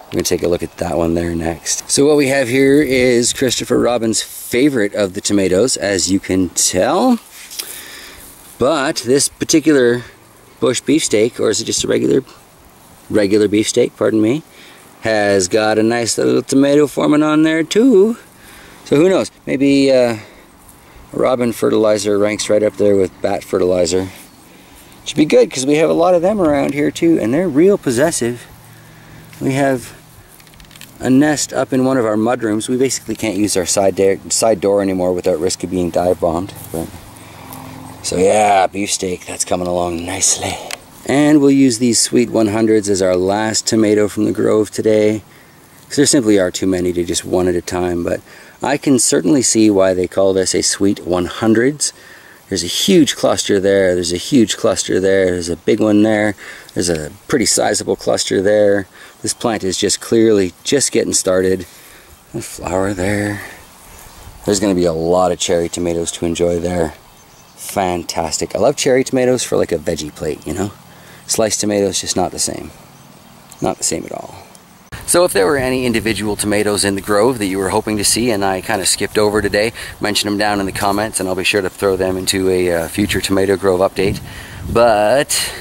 We're going to take a look at that one there next. So what we have here is Christopher Robin's favorite of the tomatoes, as you can tell. But this particular bush beefsteak, or is it just a regular beefsteak, pardon me, has got a nice little tomato forming on there too. So who knows, maybe Robin fertilizer ranks right up there with bat fertilizer. Should be good because we have a lot of them around here too, and they're real possessive. We have a nest up in one of our mudrooms. We basically can't use our side door anymore without risk of being dive bombed. But, so yeah, beefsteak, that's coming along nicely. And we'll use these sweet 100s as our last tomato from the grove today, because there simply are too many to just one at a time. But I can certainly see why they call this a sweet 100s. There's a huge cluster there, there's a huge cluster there, there's a big one there, there's a pretty sizable cluster there. This plant is just clearly just getting started. A flower there. There's going to be a lot of cherry tomatoes to enjoy there. Fantastic. I love cherry tomatoes for like a veggie plate, you know? Sliced tomatoes, just not the same. Not the same at all. So if there were any individual tomatoes in the grove that you were hoping to see and I kind of skipped over today, mention them down in the comments and I'll be sure to throw them into a future tomato grove update. But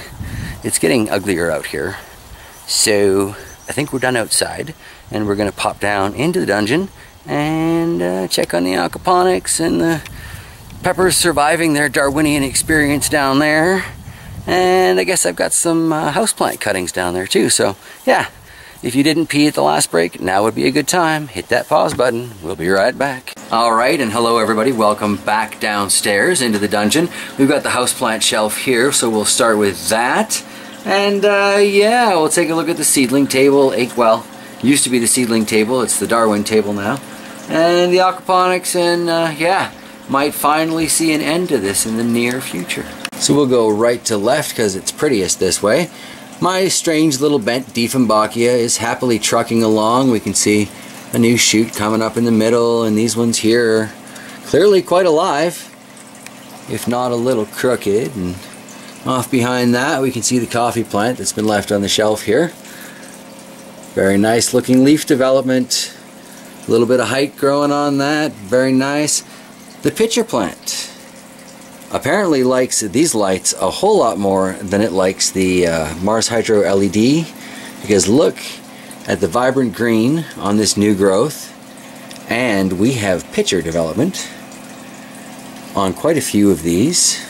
it's getting uglier out here, so I think we're done outside and we're going to pop down into the dungeon and check on the aquaponics and the peppers surviving their Darwinian experience down there. And I guess I've got some houseplant cuttings down there too. So yeah, if you didn't pee at the last break, now would be a good time. Hit that pause button. We'll be right back. Alright, and hello everybody. Welcome back downstairs into the dungeon. We've got the houseplant shelf here, so we'll start with that. And yeah, we'll take a look at the seedling table. Well, used to be the seedling table. It's the Darwin table now. And the aquaponics, and yeah, might finally see an end to this in the near future. So we'll go right to left because it's prettiest this way. My strange little bent Dieffenbachia is happily trucking along. We can see a new shoot coming up in the middle, and these ones here are clearly quite alive, if not a little crooked. And off behind that we can see the coffee plant that's been left on the shelf here. Very nice looking leaf development. A little bit of height growing on that. Very nice. The pitcher plant apparently likes these lights a whole lot more than it likes the Mars Hydro LED, because look at the vibrant green on this new growth, and we have pitcher development on quite a few of these.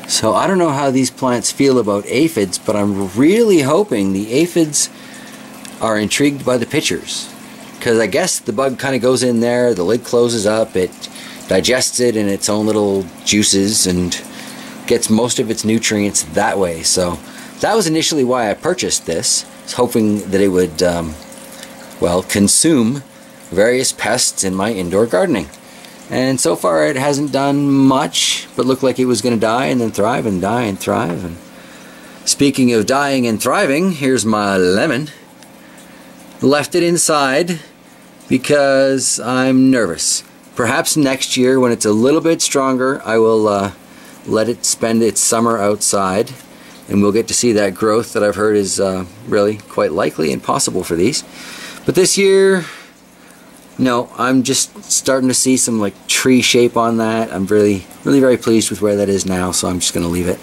So I don't know how these plants feel about aphids, but I'm really hoping the aphids are intrigued by the pitchers, because I guess the bug kind of goes in there, the lid closes up, it digests it in its own little juices and gets most of its nutrients that way. So that was initially why I purchased this, hoping that it would well, consume various pests in my indoor gardening. And so far it hasn't done much, but looked like it was going to die and then thrive and die and thrive. And speaking of dying and thriving, here's my lemon. Left it inside because I'm nervous. Perhaps next year, when it's a little bit stronger, I will let it spend its summer outside, and we'll get to see that growth that I've heard is really quite likely and possible for these. But this year, no, I'm just starting to see some like tree shape on that. I'm really very pleased with where that is now, so I'm just going to leave it.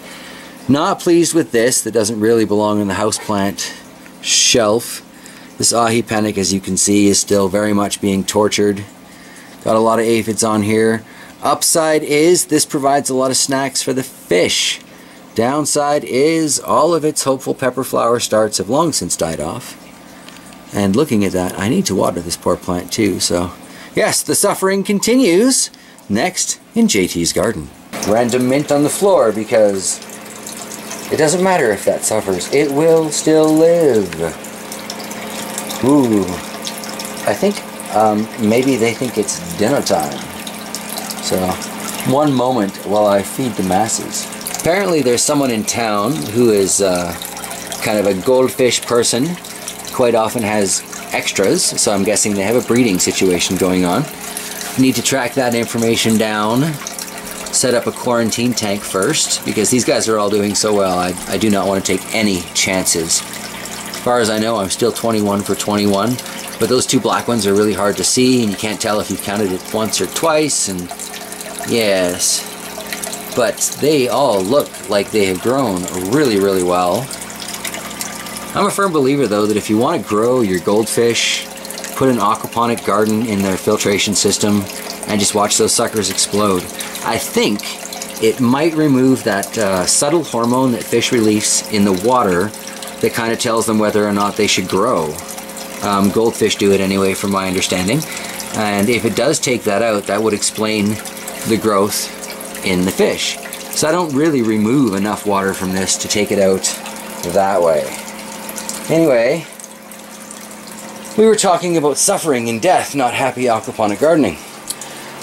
Not pleased with this. That doesn't really belong in the houseplant shelf. This aquaponic, as you can see, is still very much being tortured. Got a lot of aphids on here. Upside is this provides a lot of snacks for the fish. Downside is all of its hopeful pepper flower starts have long since died off. And looking at that, I need to water this poor plant too. So yes, the suffering continues. Next in JT's garden. Random mint on the floor because it doesn't matter if that suffers. It will still live. Ooh, I think maybe they think it's dinner time. So, one moment while I feed the masses. Apparently there's someone in town who is kind of a goldfish person. Quite often has extras, so I'm guessing they have a breeding situation going on. Need to track that information down. Set up a quarantine tank first, because these guys are all doing so well. I do not want to take any chances. As far as I know, I'm still 21 for 21. But those two black ones are really hard to see, and you can't tell if you've counted it once or twice, and yes. But they all look like they have grown really well. I'm a firm believer, though, that if you want to grow your goldfish, put an aquaponic garden in their filtration system and just watch those suckers explode. I think it might remove that subtle hormone that fish release in the water that kind of tells them whether or not they should grow. Goldfish do it anyway, from my understanding. And if it does take that out, that would explain the growth in the fish. So I don't really remove enough water from this to take it out that way. Anyway, we were talking about suffering and death, not happy aquaponic gardening.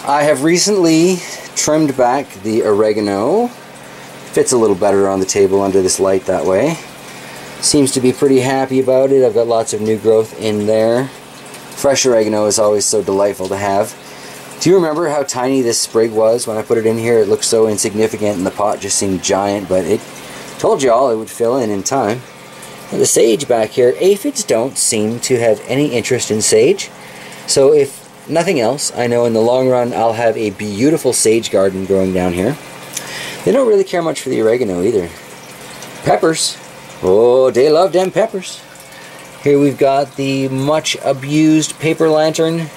I have recently trimmed back the oregano. Fits a little better on the table under this light that way. Seems to be pretty happy about it. I've got lots of new growth in there. Fresh oregano is always so delightful to have. Do you remember how tiny this sprig was when I put it in here? It looked so insignificant and the pot just seemed giant, but it told you all it would fill in time. The sage back here, aphids don't seem to have any interest in sage. So if nothing else, I know in the long run I'll have a beautiful sage garden growing down here. They don't really care much for the oregano either. Peppers. Oh, they love them peppers. Here we've got the much abused paper lantern.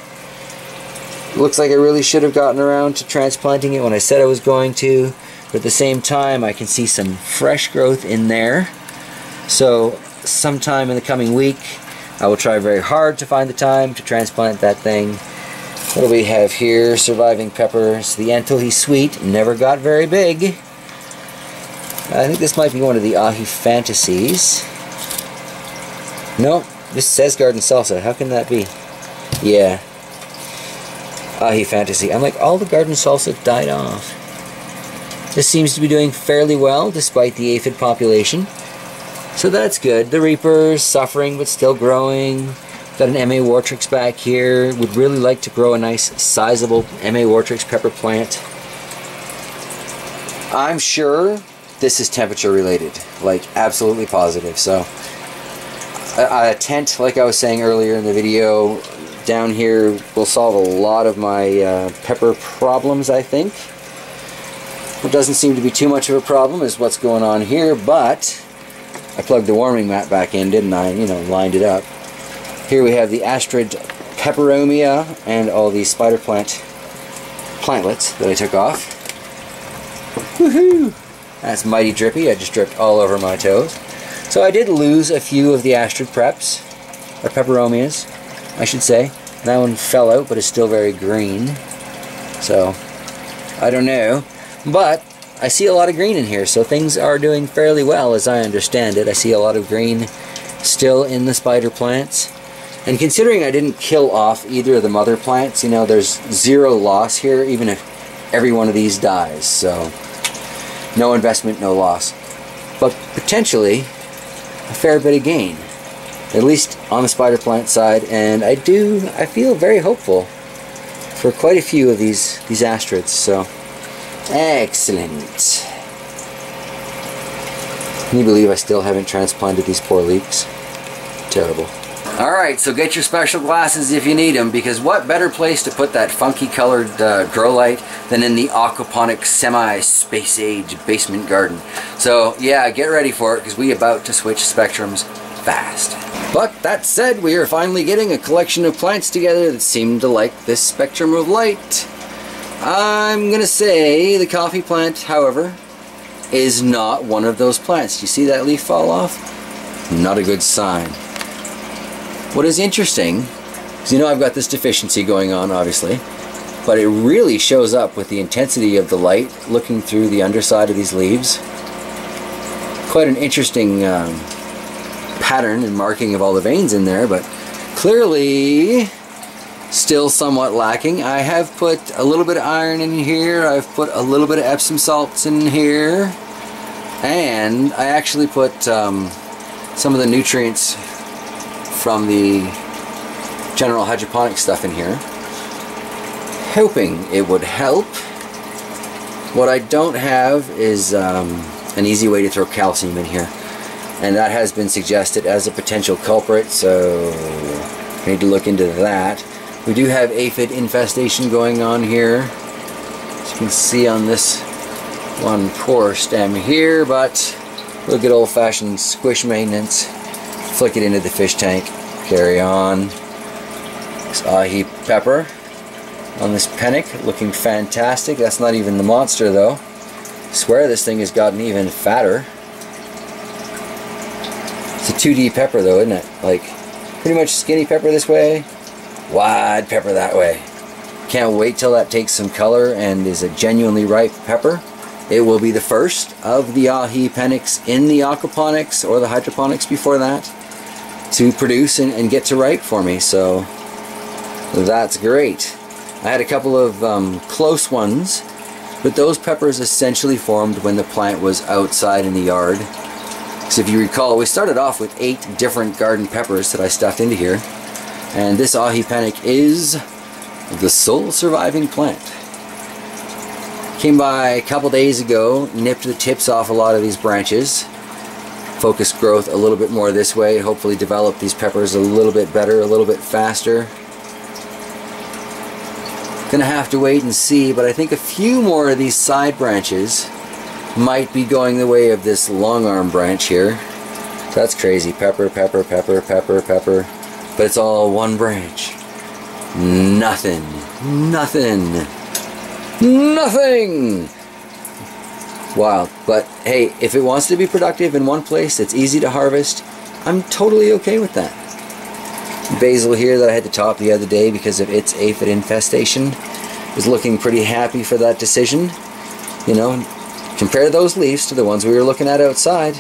Looks like I really should have gotten around to transplanting it when I said I was going to. But at the same time, I can see some fresh growth in there. So sometime in the coming week, I will try very hard to find the time to transplant that thing. What do we have here? Surviving peppers. The Antilles Sweet never got very big. I think this might be one of the Ahi Fantasies. No, this says Garden Salsa. How can that be? Yeah. Ahi Fantasy. I'm like, all the Garden Salsa died off. This seems to be doing fairly well despite the aphid population. So that's good. The Reaper's suffering but still growing. Got an M.A. Wartrix back here. Would really like to grow a nice sizable M.A. Wartrix pepper plant. I'm sure this is temperature related. Like absolutely positive. So a tent, like I was saying earlier in the video, down here will solve a lot of my pepper problems, I think. What doesn't seem to be too much of a problem is what's going on here, but I plugged the warming mat back in, didn't I? You know, lined it up. Here we have the Astrid peperomia and all these spider plantlets that I took off. Woohoo! That's mighty drippy. I just dripped all over my toes. So I did lose a few of the Astrid preps, or peperomias, I should say. That one fell out, but is still very green. So, I don't know. But I see a lot of green in here, so things are doing fairly well as I understand it. I see a lot of green still in the spider plants. And considering I didn't kill off either of the mother plants, you know, there's zero loss here, even if every one of these dies. So, no investment, no loss. But potentially a fair bit of gain, at least on the spider plant side, and I feel very hopeful for quite a few of these Astrids. So excellent. Can you believe I still haven't transplanted these poor leeks? Terrible. Alright, so get your special glasses if you need them, because what better place to put that funky colored grow light than in the aquaponic semi-space age basement garden. So yeah, get ready for it, because we about to switch spectrums fast. But that said, we are finally getting a collection of plants together that seem to like this spectrum of light. I'm gonna say the coffee plant, however, is not one of those plants. Do you see that leaf fall off? Not a good sign. What is interesting is, you know, I've got this deficiency going on, obviously, but it really shows up with the intensity of the light looking through the underside of these leaves. Quite an interesting pattern and marking of all the veins in there, but clearly still somewhat lacking. I have put a little bit of iron in here, I've put a little bit of Epsom salts in here, and I actually put some of the nutrients from the general hydroponic stuff in here, hoping it would help. What I don't have is an easy way to throw calcium in here, and that has been suggested as a potential culprit, so I need to look into that. We do have aphid infestation going on here, as you can see on this one poor stem here, but we'll get old-fashioned squish maintenance. Flick it into the fish tank, carry on. This ahi pepper on this pennick, looking fantastic. That's not even the monster though. I swear this thing has gotten even fatter. It's a 2D pepper though, isn't it? Like, pretty much skinny pepper this way, wide pepper that way. Can't wait till that takes some color and is a genuinely ripe pepper. It will be the first of the ahi pennicks in the aquaponics or the hydroponics before that to produce and get to ripe for me, so that's great. I had a couple of close ones, but those peppers essentially formed when the plant was outside in the yard. So if you recall, we started off with 8 different garden peppers that I stuffed into here, and this ahi pennick is the sole surviving plant. Came by a couple days ago, nipped the tips off a lot of these branches, focus growth a little bit more this way, hopefully develop these peppers a little bit better, a little bit faster. Gonna have to wait and see, but I think a few more of these side branches might be going the way of this long arm branch here. That's crazy. Pepper, pepper, pepper, pepper, pepper. But it's all one branch. Nothing. Nothing. Nothing! Wild. But hey, if it wants to be productive in one place that's easy to harvest, I'm totally okay with that. Basil here that I had to top the other day because of its aphid infestation is looking pretty happy for that decision. You know, compare those leaves to the ones we were looking at outside.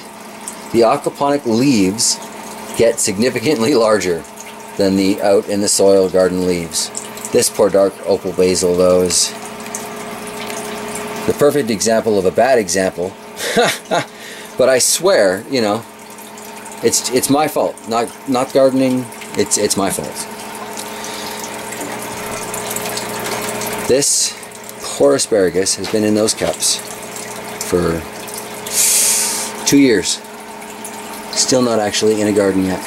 The aquaponic leaves get significantly larger than the out in the soil garden leaves. This poor dark opal basil though is the perfect example of a bad example. But I swear, you know, it's my fault. Not gardening. It's my fault. This poor asparagus has been in those cups for 2 years. Still not actually in a garden yet.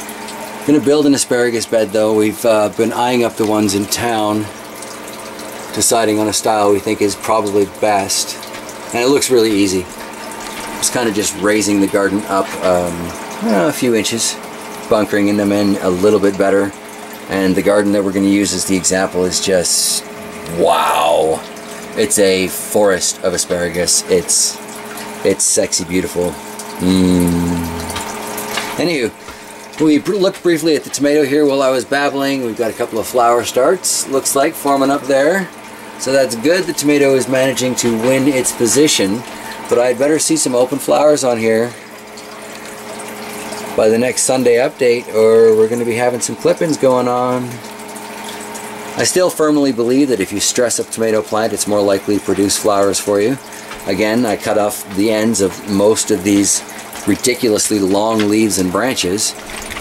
I'm gonna build an asparagus bed though. We've been eyeing up the ones in town, deciding on a style we think is probably best, and it looks really easy. It's kind of just raising the garden up a few inches, bunkering them in a little bit better, and the garden that we're going to use as the example is just wow. It's a forest of asparagus. It's sexy, beautiful. Anywho, we looked briefly at the tomato here while I was babbling. We've got a couple of flower starts, looks like, forming up there. So that's good. The tomato is managing to win its position, but I'd better see some open flowers on here by the next Sunday update, or we're going to be having some clippings going on. I still firmly believe that if you stress a tomato plant, it's more likely to produce flowers for you. Again, I cut off the ends of most of these ridiculously long leaves and branches,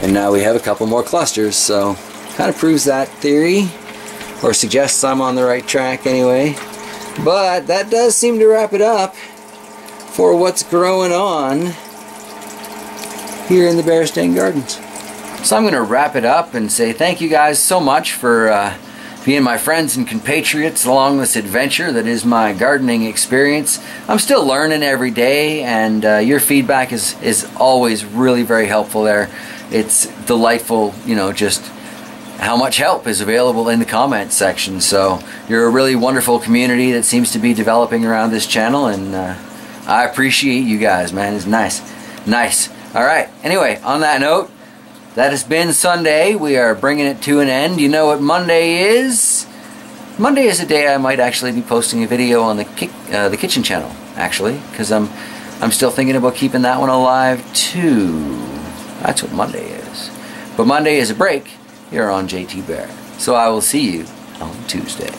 and now we have a couple more clusters, so kind of proves that theory, or suggests I'm on the right track anyway. But that does seem to wrap it up for what's growing on here in the Bearstain Gardens. So I'm going to wrap it up and say thank you guys so much for being my friends and compatriots along this adventure that is my gardening experience. I'm still learning every day, and your feedback is always really very helpful there. It's delightful, you know, just how much help is available in the comments section. So you're a really wonderful community that seems to be developing around this channel, and I appreciate you guys, man. It's nice. Alright, anyway, on that note, that has been Sunday. We are bringing it to an end. You know what Monday is? Monday is a day I might actually be posting a video on the kitchen channel, actually, because I'm still thinking about keeping that one alive too. That's what Monday is. But Monday is a break here on JT Bear. So I will see you on Tuesday.